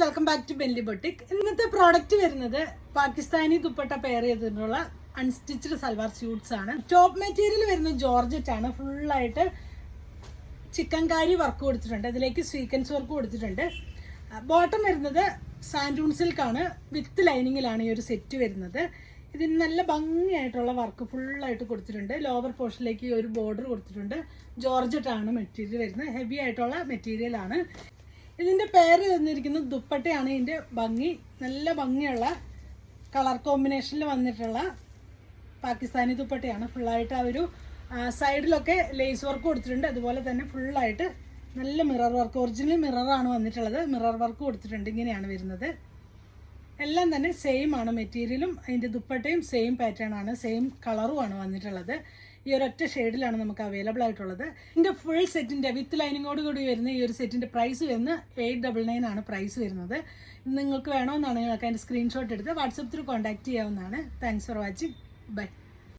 Welcome back to Belly Boutique. ഇന്നത്തെ product വരുന്നത് Pakistani dupatta pair ചെയ്തിട്ടുള്ള അൺസ്റ്റിച്ച്ഡ് സൽവാർ സ്യൂട്ട്സ് ആണ്. ടോപ്പ് മെറ്റീരിയൽ വരുന്നത് ജോർജറ്റ് ആണ്. ഫുള്ളായിട്ട് ചിക്കൻകാരി വർക്ക് കൊടുത്തിട്ടുണ്ട്, അതിലേക്ക് സ്വീക്കൻസ് വർക്ക് കൊടുത്തിട്ടുണ്ട്. ബോട്ടം വരുന്നത് സാൻഡൂൺ സിൽക്ക് ആണ്, വിത്ത് ലൈനിങ്ങിലാണ് ഈ ഒരു സെറ്റ് വരുന്നത്. ഇതിന് നല്ല ഭംഗിയായിട്ടുള്ള വർക്ക് ഫുള്ളായിട്ട് കൊടുത്തിട്ടുണ്ട്. ലോവർ പോർഷനിലേക്ക് ഈ ഒരു ബോർഡർ കൊടുത്തിട്ടുണ്ട്. ജോർജറ്റ് ആണ് മെറ്റീരിയൽ വരുന്നത്, ഹെവി ആയിട്ടുള്ള മെറ്റീരിയൽ ആണ്. ഇതിൻ്റെ പേര് വന്നിരിക്കുന്നത് ദുപ്പട്ടയാണ്. ഇതിൻ്റെ ഭംഗി നല്ല ഭംഗിയുള്ള കളർ കോമ്പിനേഷനിൽ വന്നിട്ടുള്ള പാകിസ്ഥാനി ദുപ്പട്ടയാണ്. ഫുള്ളായിട്ട് ആ ഒരു സൈഡിലൊക്കെ ലേസ് വർക്ക് കൊടുത്തിട്ടുണ്ട്, അതുപോലെ തന്നെ ഫുള്ളായിട്ട് നല്ല മിറർ വർക്ക്, ഒറിജിനൽ മിററാണ് വന്നിട്ടുള്ളത്. മിറർ വർക്ക് കൊടുത്തിട്ടുണ്ട്. ഇങ്ങനെയാണ് വരുന്നത്. എല്ലാം തന്നെ സെയിം ആണ്, മെറ്റീരിയലും അതിൻ്റെ ദുപ്പട്ടയും സെയിം പാറ്റേൺ ആണ്, സെയിം കളറുമാണ് വന്നിട്ടുള്ളത്. ഈ ഒരൊറ്റ ഷെയ്ഡിലാണ് നമുക്ക് അവൈലബിൾ ആയിട്ടുള്ളത്. ഇതിൻ്റെ ഫുൾ സെറ്റിൻ്റെ വിത്ത് ലൈനിങ്ങോട് കൂടി വരുന്ന ഈ ഒരു സെറ്റിൻ്റെ പ്രൈസ് വരുന്നത് 899 ആണ് പ്രൈസ് വരുന്നത്. നിങ്ങൾക്ക് വേണമെന്നാണെങ്കിൽ നിങ്ങൾക്ക് അതിൻ്റെ സ്ക്രീൻഷോട്ട് എടുത്ത് വാട്സപ്പ് ത്രൂ കോൺടാക്ട് ചെയ്യാവുന്നതാണ്. Thanks for watching. ബൈ.